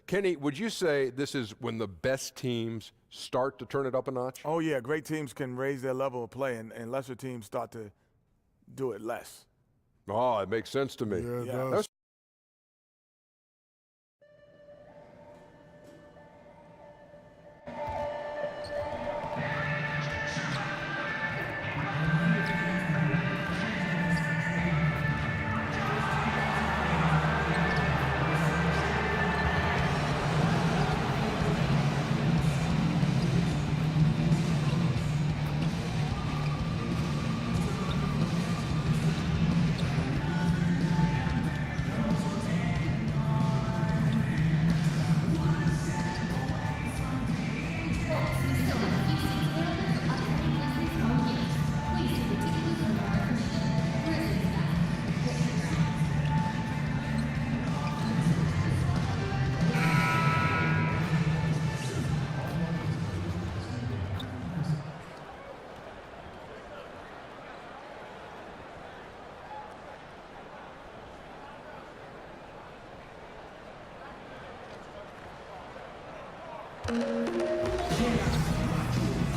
Kenny, would you say this is when the best teams start to turn it up a notch? Oh, yeah. Great teams can raise their level of play, and lesser teams start to do it less. Oh, it makes sense to me. Yeah, it Yeah. does.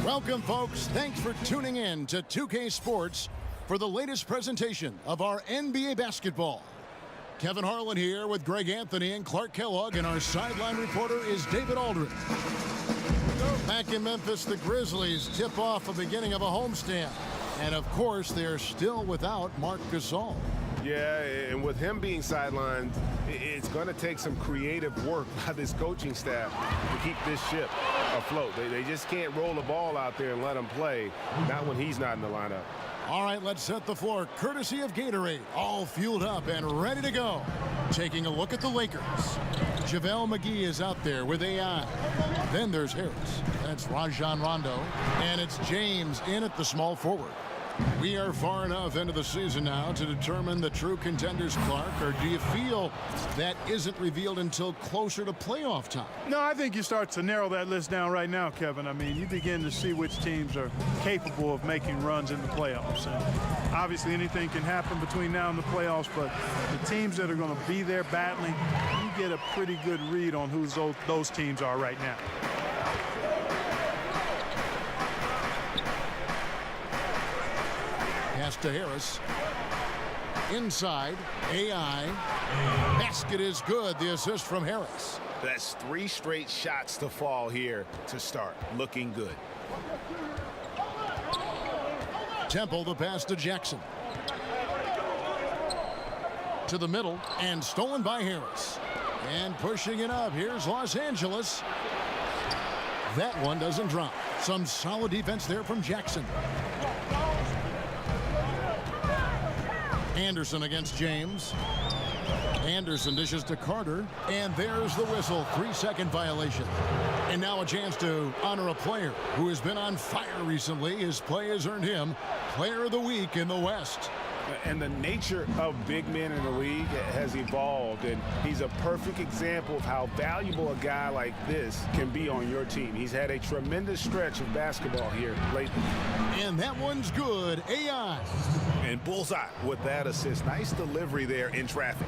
Welcome, folks. Thanks for tuning in to 2K Sports for the latest presentation of our NBA basketball. Kevin Harlan here with Greg Anthony and Clark Kellogg, and our sideline reporter is David Aldridge. Back in Memphis, the Grizzlies tip off the beginning of a homestand. And, of course, they're still without Marc Gasol. Yeah, and with him being sidelined, it's going to take some creative work by this coaching staff to keep this ship afloat. They just can't roll the ball out there and let him play, not when he's not in the lineup. All right, let's set the floor, courtesy of Gatorade, all fueled up and ready to go. Taking a look at the Lakers. JaVale McGee is out there with AI. Then there's Harris. That's Rajon Rondo. And it's James in at the small forward. We are far enough into the season now to determine the true contenders, Clark, or do you feel that isn't revealed until closer to playoff time? No, I think you start to narrow that list down right now, Kevin. I mean, you begin to see which teams are capable of making runs in the playoffs. And obviously, anything can happen between now and the playoffs, but the teams that are going to be there battling, you get a pretty good read on who those teams are right now. Pass to Harris. Inside, AI. Basket is good. The assist from Harris. That's 3 straight shots to fall here to start. Looking good. Temple, the pass to Jackson. To the middle, and stolen by Harris. And pushing it up, here's Los Angeles. That one doesn't drop. Some solid defense there from Jackson. Anderson against James. Anderson dishes to Carter, and there's the whistle. 3-second violation. And now a chance to honor a player who has been on fire recently. His play has earned him Player of the Week in the West. And the nature of big men in the league has evolved, and he's a perfect example of how valuable a guy like this can be on your team. He's had a tremendous stretch of basketball here lately. And that one's good. AI. And bullseye with that assist. Nice delivery there in traffic.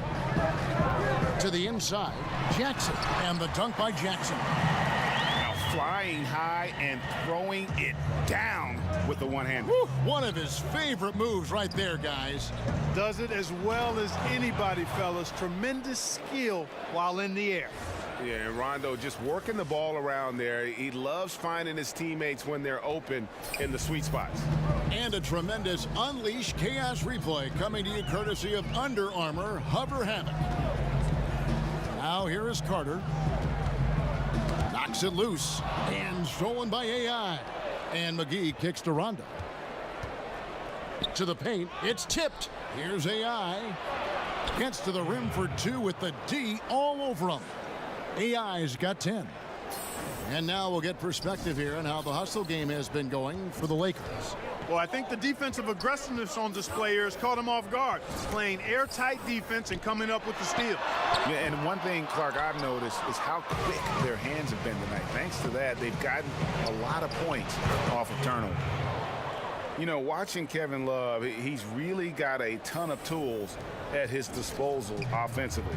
To the inside, Jackson. And the dunk by Jackson. Now flying high and throwing it down with the one-hand. One of his favorite moves right there, guys. Does it as well as anybody, fellas. Tremendous skill while in the air. Yeah, and Rondo just working the ball around there. He loves finding his teammates when they're open in the sweet spots. And a tremendous Unleash Chaos replay coming to you courtesy of Under Armour Hover Hammock. Now here is Carter. Knocks it loose and stolen by AI. And McGee kicks to Rondo. To the paint, it's tipped. Here's AI. Gets to the rim for 2 with the D all over him. AI's got 10. And now we'll get perspective here on how the hustle game has been going for the Lakers. Well, I think the defensive aggressiveness on display here has caught him off guard. Playing airtight defense and coming up with the steal. Yeah, and one thing, Clark, I've noticed is how quick their hands have been tonight. Thanks to that, they've gotten a lot of points off of turnover. You know, watching Kevin Love, he's really got a ton of tools at his disposal offensively.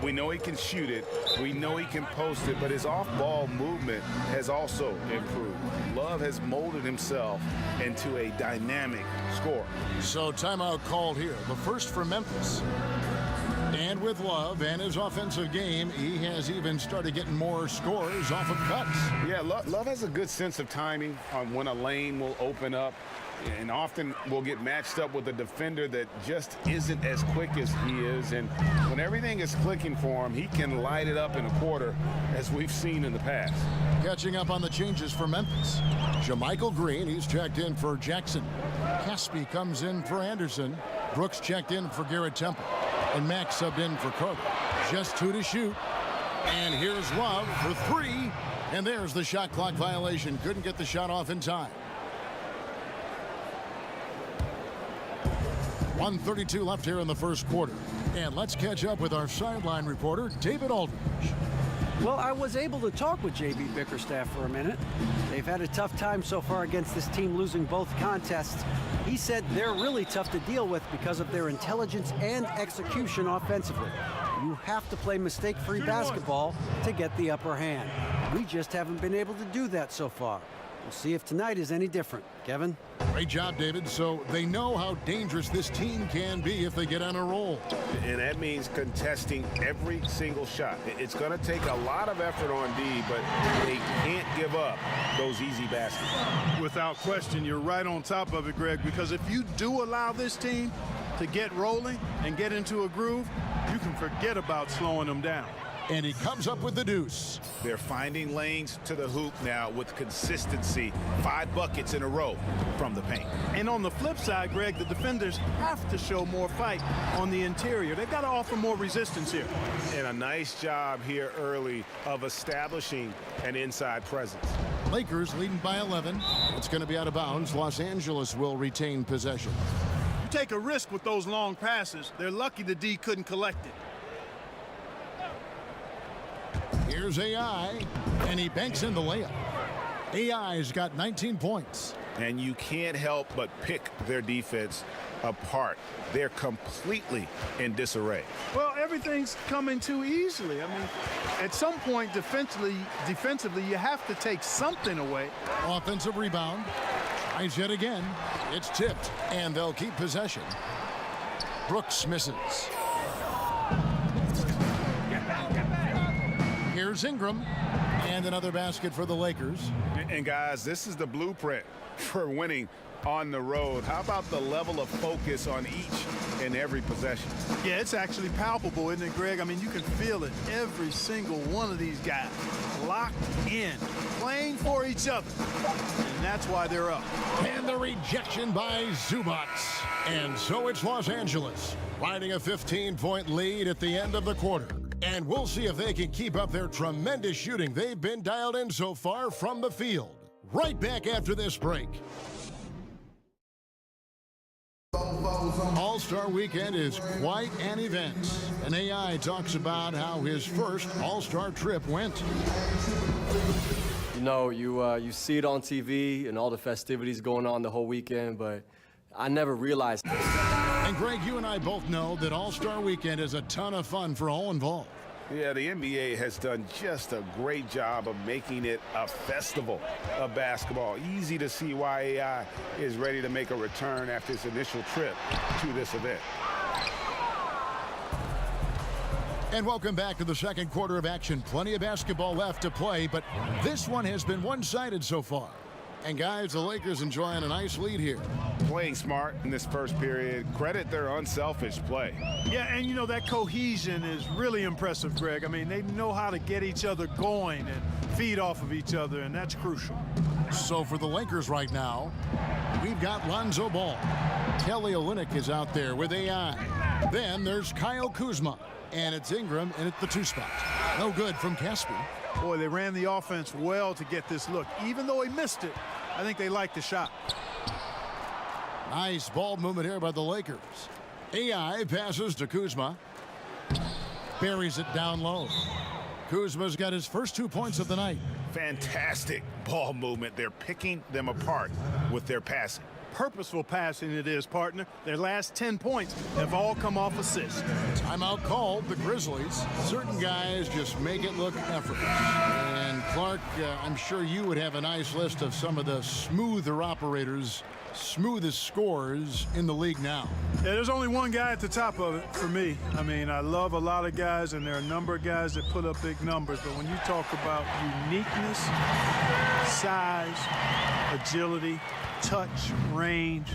We know he can shoot it. We know he can post it, but his off-ball movement has also improved. Love has molded himself into a dynamic scorer. So timeout called here, the first for Memphis. And with Love and his offensive game, he has even started getting more scores off of cuts. Yeah, Love has a good sense of timing on when a lane will open up, and often will get matched up with a defender that just isn't as quick as he is. And when everything is clicking for him, he can light it up in a quarter, as we've seen in the past. Catching up on the changes for Memphis. Jermichael Green, he's checked in for Jackson. Caspi comes in for Anderson. Brooks checked in for Garrett Temple. And Max subbed in for Carter. Just 2 to shoot. And here's Love for 3. And there's the shot clock violation. Couldn't get the shot off in time. 1:32 left here in the first quarter. And let's catch up with our sideline reporter, David Aldridge. Well, I was able to talk with J.B. Bickerstaff for a minute. They've had a tough time so far against this team, losing both contests. He said they're really tough to deal with because of their intelligence and execution offensively. You have to play mistake-free basketball to get the upper hand. We just haven't been able to do that so far. We'll see if tonight is any different. Kevin? Great job, David. So they know how dangerous this team can be if they get on a roll. And that means contesting every single shot. It's going to take a lot of effort on D, but they can't give up those easy baskets. Without question, you're right on top of it, Greg, because if you do allow this team to get rolling and get into a groove, you can forget about slowing them down. And he comes up with the deuce. They're finding lanes to the hoop now with consistency. 5 buckets in a row from the paint. And on the flip side, Greg, the defenders have to show more fight on the interior. They've got to offer more resistance here. And a nice job here early of establishing an inside presence. Lakers leading by 11. It's going to be out of bounds. Los Angeles will retain possession. You take a risk with those long passes. They're lucky the D couldn't collect it. Here's AI, and he banks in the layup. AI's got 19 points. And you can't help but pick their defense apart. They're completely in disarray. Well, everything's coming too easily. I mean, at some point defensively, you have to take something away. Offensive rebound. Tries yet again. It's tipped, and they'll keep possession. Brooks misses. Here's Ingram, and another basket for the Lakers. And guys, this is the blueprint for winning on the road. How about the level of focus on each and every possession? Yeah, it's actually palpable, isn't it, Greg? I mean, you can feel it. Every single one of these guys locked in, playing for each other. And that's why they're up. And the rejection by Zubac. And so it's Los Angeles, riding a 15-point lead at the end of the quarter. And we'll see if they can keep up their tremendous shooting they've been dialed in so far from the field. Right back after this break. All-Star Weekend is quite an event. And AI talks about how his first All-Star trip went. You know, you see it on TV and all the festivities going on the whole weekend, but I never realized. And Greg, you and I both know that All-Star Weekend is a ton of fun for all involved. Yeah, the NBA has done just a great job of making it a festival of basketball. Easy to see why AI is ready to make a return after his initial trip to this event. And welcome back to the second quarter of action. Plenty of basketball left to play, but this one has been one-sided so far. And guys, the Lakers enjoying a nice lead here. Playing smart in this first period. Credit their unselfish play. Yeah, and you know, that cohesion is really impressive, Greg. I mean, they know how to get each other going and feed off of each other, and that's crucial. So for the Lakers right now, we've got Lonzo Ball. Kelly Olynyk is out there with AI. Then there's Kyle Kuzma, and it's Ingram in at the 2 spot. No good from Caspi. Boy, they ran the offense well to get this look. Even though he missed it, I think they liked the shot. Nice ball movement here by the Lakers. AI passes to Kuzma. Buries it down low. Kuzma's got his first 2 points of the night. Fantastic ball movement. They're picking them apart with their passing. purposeful passing it is, partner. Their last 10 points have all come off assists. Timeout called, the Grizzlies. Certain guys just make it look effortless. And Clark, I'm sure you would have a nice list of some of the smoother operators, smoothest scorers in the league now. Yeah, there's only one guy at the top of it for me. I mean, I love a lot of guys, and there are a number of guys that put up big numbers. But when you talk about uniqueness, size, agility, touch, range,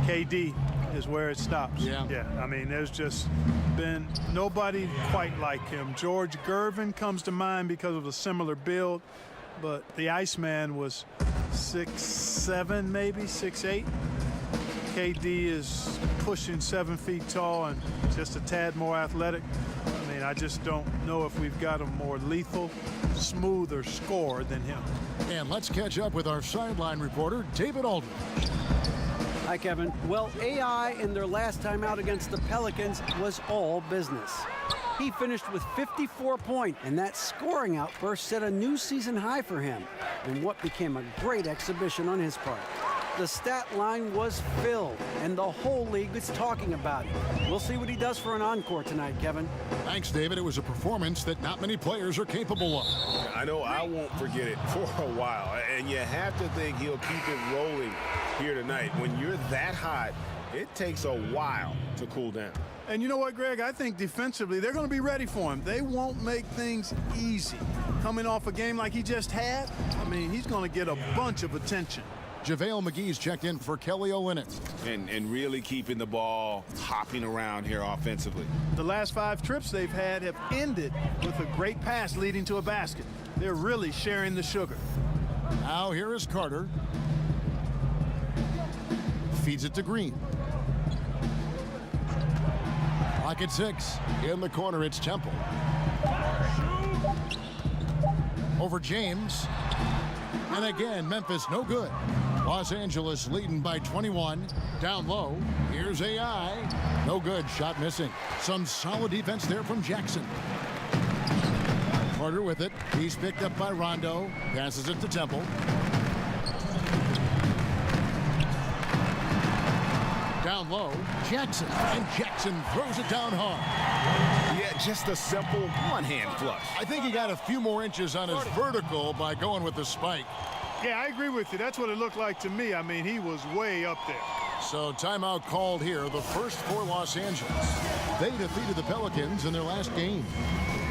KD is where it stops. Yeah. I mean, there's just been nobody quite like him. George Gervin comes to mind because of a similar build, but the Iceman was 6'7", maybe 6'8". KD is pushing 7 feet tall and just a tad more athletic. I mean, I just don't know if we've got a more lethal, smoother scorer than him. And let's catch up with our sideline reporter, David Aldridge. Hi, Kevin. Well, AI in their last time out against the Pelicans was all business. He finished with 54 points, and that scoring outburst set a new season high for him in what became a great exhibition on his part. The stat line was filled, and the whole league is talking about it. We'll see what he does for an encore tonight, Kevin. Thanks, David. It was a performance that not many players are capable of. I know I won't forget it for a while, and you have to think he'll keep it rolling here tonight. When you're that hot, it takes a while to cool down. And you know what, Greg? I think defensively, they're going to be ready for him. They won't make things easy. Coming off a game like he just had, I mean, he's going to get a bunch of attention. JaVale McGee's checked in for Kelly Olynyk. And really keeping the ball hopping around here offensively. The last 5 trips they've had have ended with a great pass leading to a basket. They're really sharing the sugar. Now here is Carter. Feeds it to Green. Clock at 6. In the corner, it's Temple. Over James. And again, Memphis no good. Los Angeles leading by 21. Down low. Here's AI. No good. Shot missing. Some solid defense there from Jackson. Carter with it. He's picked up by Rondo. Passes it to Temple. Down low. Jackson. And Jackson throws it down hard. Yeah, just a simple one-hand flush. I think he got a few more inches on his vertical by going with the spike. Yeah, I agree with you. That's what it looked like to me. I mean, he was way up there. So timeout called here, the first for Los Angeles. They defeated the Pelicans in their last game.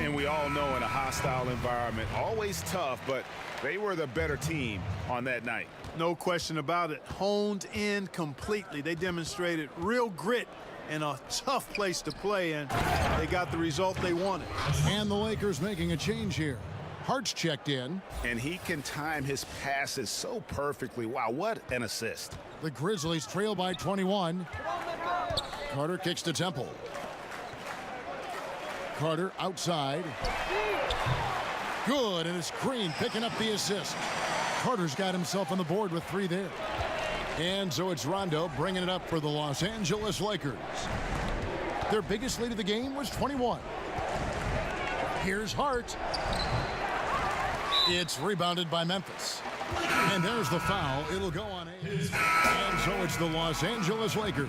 And we all know in a hostile environment, always tough, but they were the better team on that night. No question about it. Honed in completely. They demonstrated real grit and a tough place to play, and they got the result they wanted. And the Lakers making a change here. Hart's checked in. And he can time his passes so perfectly. Wow, what an assist. The Grizzlies trail by 21. Carter kicks to Temple. Carter outside. Good, and it's Green picking up the assist. Carter's got himself on the board with 3 there. And so it's Rondo bringing it up for the Los Angeles Lakers. Their biggest lead of the game was 21. Here's Hart. It's rebounded by Memphis. And there's the foul. It'll go on 8. And so it's the Los Angeles Lakers.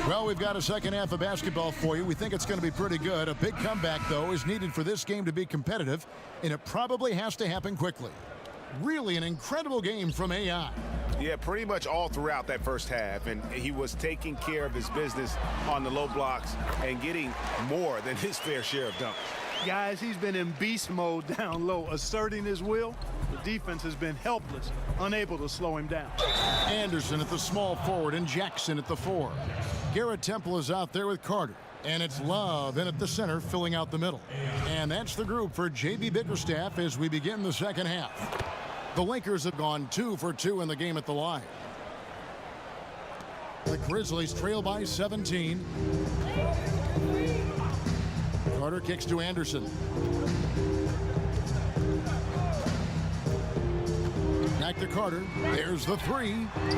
Well, we've got a second half of basketball for you. We think it's going to be pretty good. A big comeback, though, is needed for this game to be competitive, and it probably has to happen quickly. Really an incredible game from AI. Yeah, pretty much all throughout that first half, and he was taking care of his business on the low blocks and getting more than his fair share of dunks. Guys, he's been in beast mode down low, asserting his will. The defense has been helpless, unable to slow him down. Anderson at the small forward and Jackson at the 4. Garrett Temple is out there with Carter. And it's Love in at the center, filling out the middle. And that's the group for JB Bickerstaff as we begin the second half. The Lakers have gone 2 for 2 in the game at the line. The Grizzlies trail by 17. Carter kicks to Anderson. Back to Carter. There's the 3.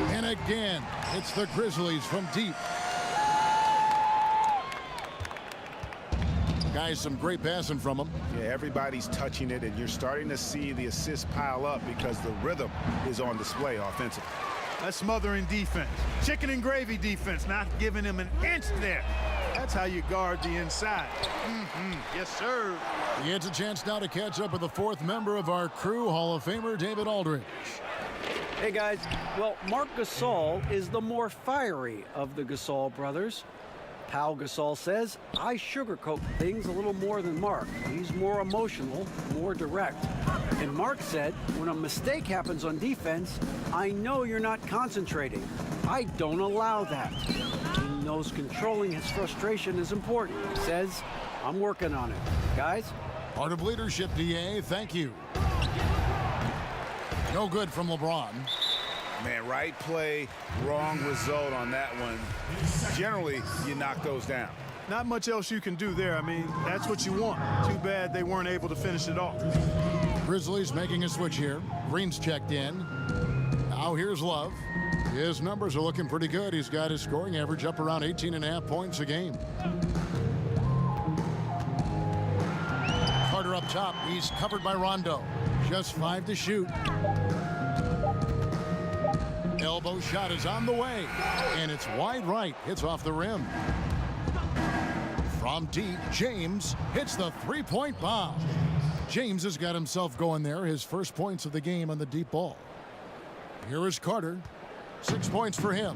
And again, it's the Grizzlies from deep. Guys, some great passing from him. Yeah, everybody's touching it, and you're starting to see the assists pile up because the rhythm is on display offensively. That's smothering defense. Chicken and gravy defense, not giving him an inch there. That's how you guard the inside. Yes, sir. He gets a chance now to catch up with the fourth member of our crew, Hall of Famer David Aldridge. Hey guys, well, Marc Gasol is the more fiery of the Gasol brothers. Pau Gasol says, I sugarcoat things a little more than Marc. He's more emotional, more direct. And Marc said, when a mistake happens on defense, I know you're not concentrating. I don't allow that. He knows controlling his frustration is important. He says, I'm working on it. Guys? Part of leadership, DA. Thank you. No good from LeBron. Man, right play, wrong result on that one. Generally, you knock those down. Not much else you can do there. I mean, that's what you want. Too bad they weren't able to finish it off. Grizzlies making a switch here. Green's checked in. Now here's Love. His numbers are looking pretty good. He's got his scoring average up around 18.5 points a game. Carter up top. He's covered by Rondo. Just 5 to shoot. Elbow shot is on the way, and it's wide right. Hits off the rim. From deep, James hits the three-point bomb. James has got himself going there. His first points of the game on the deep ball. Here is Carter. 6 points for him.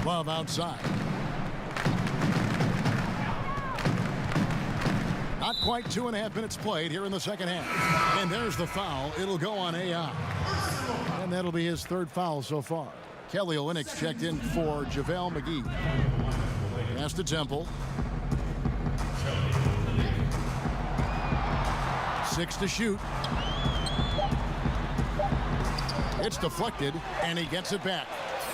Love outside. Not quite 2.5 minutes played here in the second half. And there's the foul. It'll go on AI. And that'll be his third foul so far. Kelly Olynyk's checked in for JaVale McGee. Pass to Temple. 6 to shoot. It's deflected, and he gets it back.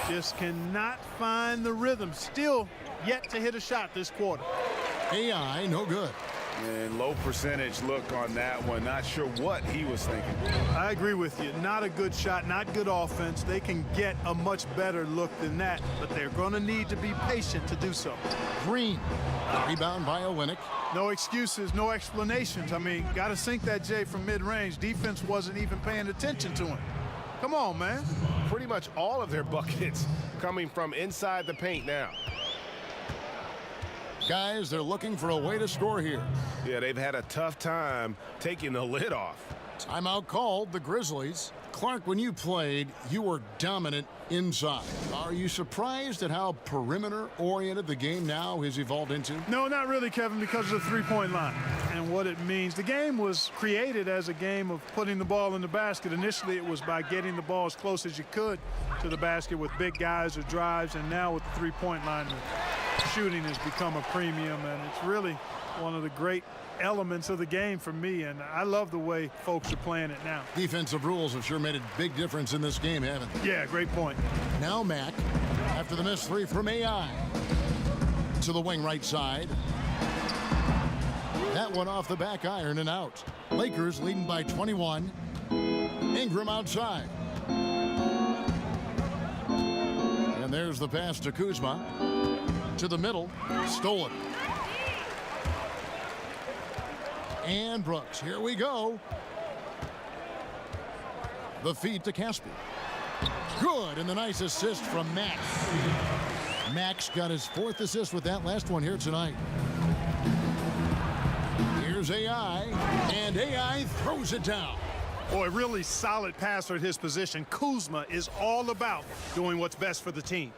Just cannot find the rhythm. Still yet to hit a shot this quarter. AI, no good. And low percentage look on that one. Not sure what he was thinking. I agree with you. Not a good shot, not good offense. They can get a much better look than that, but they're going to need to be patient to do so. Green. Rebound by Olynyk. No excuses, no explanations. I mean, got to sink that J from mid-range. Defense wasn't even paying attention to him. Come on, man. Pretty much all of their buckets coming from inside the paint now. Guys, they're looking for a way to score here. Yeah, they've had a tough time taking the lid off. Timeout called, the Grizzlies. Clark, when you played, you were dominant inside. Are you surprised at how perimeter-oriented the game now has evolved into? No, not really, Kevin, because of the three-point line and what it means. The game was created as a game of putting the ball in the basket. Initially, it was by getting the ball as close as you could to the basket with big guys or drives, and now with the three-point line, the shooting has become a premium, and it's really one of the great elements of the game for me, and I love the way folks are playing it now. Defensive rules have sure made a big difference in this game, haven't they? Yeah, great point. Now Mack, after the missed three from AI. To the wing right side. That one off the back iron and out. Lakers leading by 21. Ingram outside. And there's the pass to Kuzma. To the middle. Stolen. And Brooks, here we go. The feed to Caspi. Good, and the nice assist from Max. Max got his fourth assist with that last one here tonight. Here's AI, and AI throws it down. Boy, really solid passer at his position. Kuzma is all about doing what's best for the team.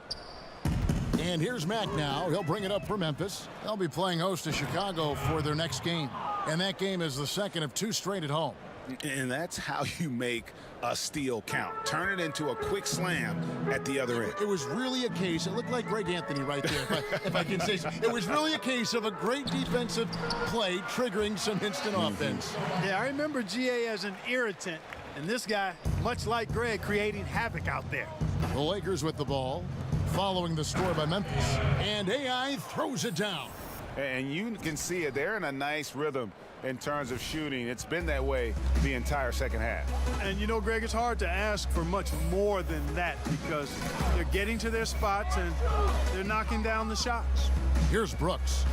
And here's Mack now. He'll bring it up for Memphis. They'll be playing host to Chicago for their next game. And that game is the second of 2 straight at home. And that's how you make a steal count. Turn it into a quick slam at the other end. It was really a case, it looked like Greg Anthony right there, if I can say so. It was really a case of a great defensive play triggering some instant offense. Yeah, I remember GA as an irritant, and this guy, much like Greg, creating havoc out there. The Lakers with the ball, following the score by Memphis. And AI throws it down. And you can see it. They're in a nice rhythm in terms of shooting. It's been that way the entire second half. And you know, Greg, it's hard to ask for much more than that because they're getting to their spots and they're knocking down the shots. Here's Brooks.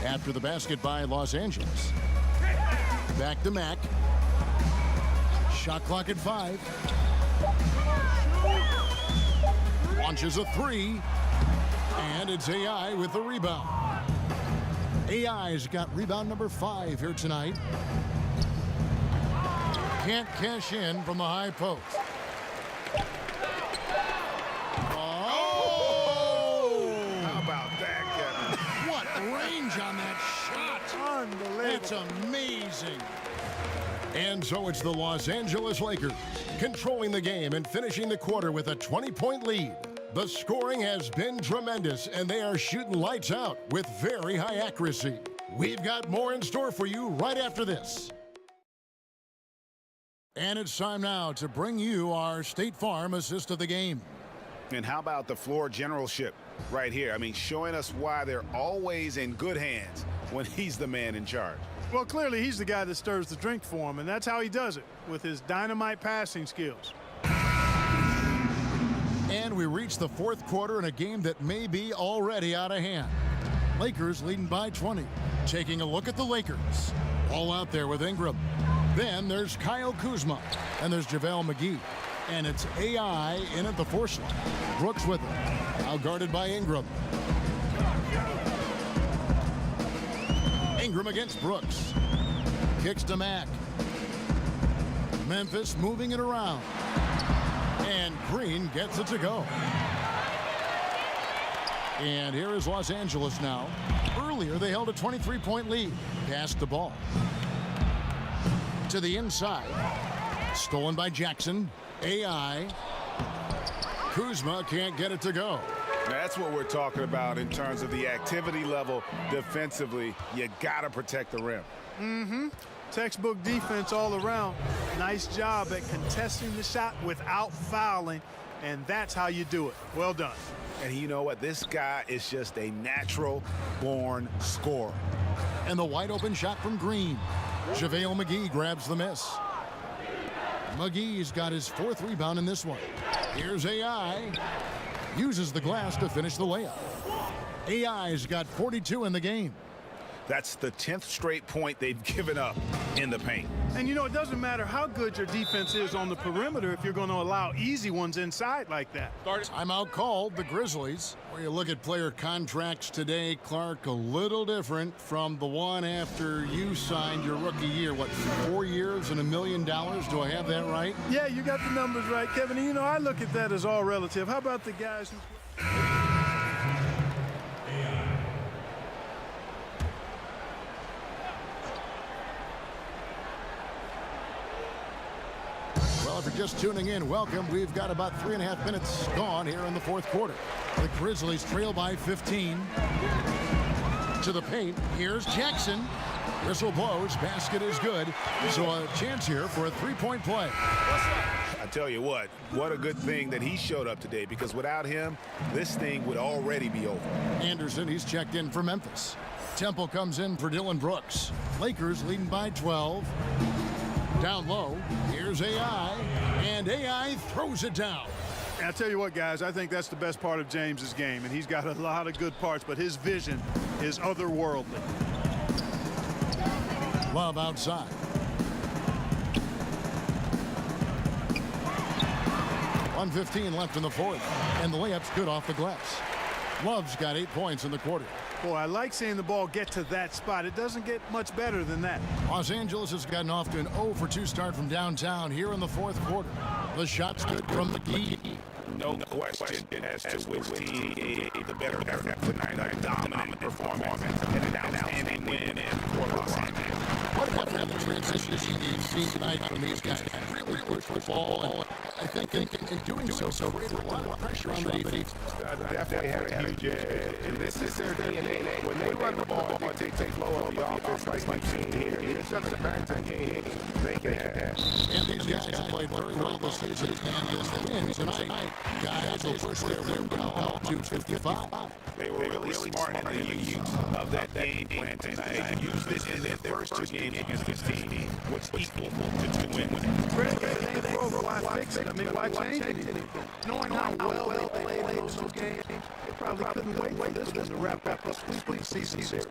After the basket by Los Angeles. Back to Mack. Shot clock at 5. Launches a 3. And it's AI with the rebound. AI's got rebound number 5 here tonight. Can't cash in from the high post. How about that, Kevin? What range on that shot. Unbelievable. It's amazing. And so it's the Los Angeles Lakers controlling the game and finishing the quarter with a 20-point lead. The scoring has been tremendous, and they are shooting lights out with very high accuracy. We've got more in store for you right after this. And it's time now to bring you our State Farm assist of the game. And how about the floor generalship right here? I mean, showing us why they're always in good hands when he's the man in charge. Well, clearly he's the guy that stirs the drink for him, and that's how he does it, with his dynamite passing skills. And we reach the fourth quarter in a game that may be already out of hand. Lakers leading by 20. Taking a look at the Lakers. All out there with Ingram. Then there's Kyle Kuzma. And there's JaVale McGee. And it's AI in at the force line. Brooks with him. Now guarded by Ingram. Ingram against Brooks. Kicks to Mack. Memphis moving it around. And Green gets it to go. And here is Los Angeles now. Earlier, they held a 23-point lead. Passed the ball. To the inside. Stolen by Jackson. AI. Kuzma can't get it to go. That's what we're talking about in terms of the activity level defensively. You got to protect the rim. Textbook defense all around. Nice job at contesting the shot without fouling, and that's how you do it. Well done. And you know what? This guy is just a natural-born scorer. And the wide open shot from Green. JaVale McGee grabs the miss. McGee's got his 4th rebound in this one. Here's AI. Uses the glass to finish the layup. AI's got 42 in the game. That's the 10th straight point they've given up in the paint. And you know, it doesn't matter how good your defense is on the perimeter if you're going to allow easy ones inside like that. Timeout called the Grizzlies. Where you look at player contracts today, Clark, a little different from the one after you signed your rookie year. What, 4 years and $1 million? Do I have that right? Yeah, you got the numbers right, Kevin. And you know, I look at that as all relative. How about the guys who... If you're just tuning in, welcome. We've got about 3.5 minutes gone here in the fourth quarter. The Grizzlies trail by 15. To the paint. Here's Jackson. Whistle blows. Basket is good. So a chance here for a 3-point play. I tell you what a good thing that he showed up today, because without him, this thing would already be over. Anderson, he's checked in for Memphis. Temple comes in for Dylan Brooks. Lakers leading by 12. Down low, here's AI, and AI throws it down. And I tell you what, guys, I think that's the best part of James's game, and he's got a lot of good parts, but his vision is otherworldly. Love outside. .115 left in the fourth, and the layup's good off the glass. Love's got 8 points in the quarter. Boy, I like seeing the ball get to that spot. It doesn't get much better than that. Los Angeles has gotten off to an 0-for-2 start from downtown here in the fourth quarter. The shot's good from McGee. No question as to which team gave the better effort tonight. A dominant performance and an outstanding win in Los Angeles. What happened in the transitions you've seen tonight from these guys? Really push the ball. I think in doing so created a lot of pressure on the defense. Definitely had a huge edge. And this is their DNA. When they run the ball, they take flow of the offense like we've seen here. It's just a fact of game. They can have. And these guys have played very well this season. And this win tonight, guys will push their win out to 55. They were really smart in the use of that game plan tonight. They used this in their first 2 games against this team, which equal to 2 wins. Why fix it? I mean, why change anything? Knowing how well they played those games, they probably probably couldn't wait for this one to wrap up the sweeping season series.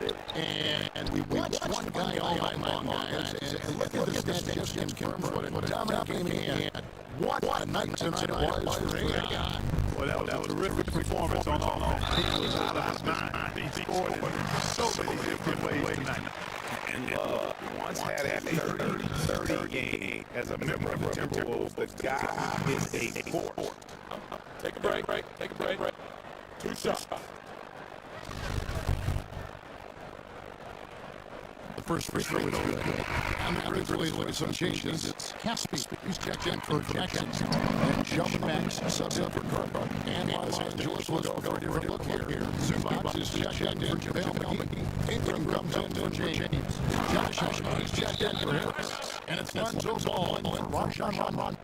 And we watched one guy all night long, guys. And look at this stat just confirms what a dominant game he had. What a night tonight it was for Edgar. Well, that was a terrific performance on offense. He was out of his mind. He scored in so many different ways tonight. And once had a 30 game as a member of the Timberwolves. The guy is a force. Take a break. Two shots. The first free throw is good. And the Grizzlies with some changes. Caspi, he's checked in for Jackson. And Shelby Max subs in for Carter. And Los Angeles will go for a different look here. Zubac is checked in for JaVale McGee. Ingram comes in for James. Josh is checked in for Harris. And it's Lonzo Ball in for Rajon.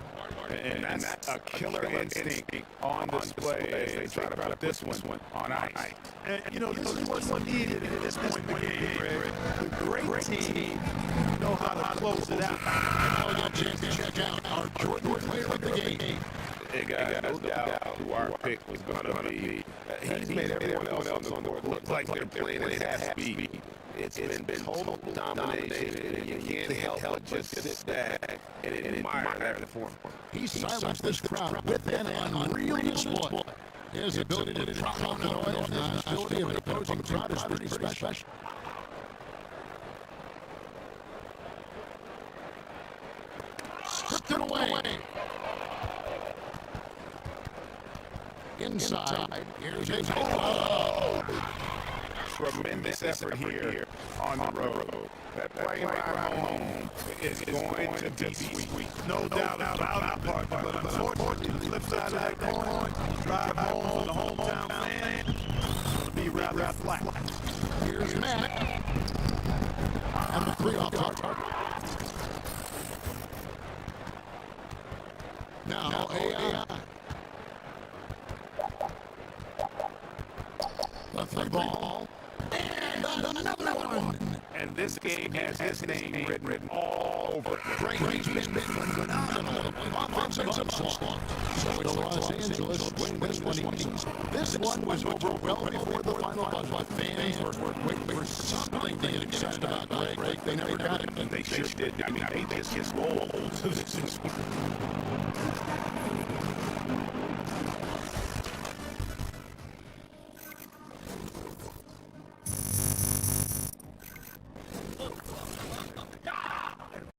And that's a killer instinct on display as they try to put this one on ice. And, you know, this is what's needed at this point in the game, Greg. The great team know how to close it out. Now we got a chance to check out our Jordan player of the game. They got no doubt who our pick was going to be. He's made everyone else on the board look like they're playing at half speed. It's been total domination, and you can't help but just sit back and admire that performance. He silenced this crowd with an unreal display. His ability to drop on the noise and still give an opposing crowd is pretty special. Stripped it away. Inside. Here's a goal. Tremendous effort here on the road. That plane ride home is going to be sweet. No doubt about it, partner, but unfortunately, the flip side of that coin, drive home for the hometown fans, going to be rather flat. Here's Matt. And the three off target. Now AI. The three ball. And another one. And this game has his name written all over it. Frankie's been phenomenal offensive onslaught. So it's Los Angeles win this one easy. This one was over well before the final buzz, but fans were waiting for something to get excited about. Greg, they never got it. And they sure did. I mean, they just rolled to this.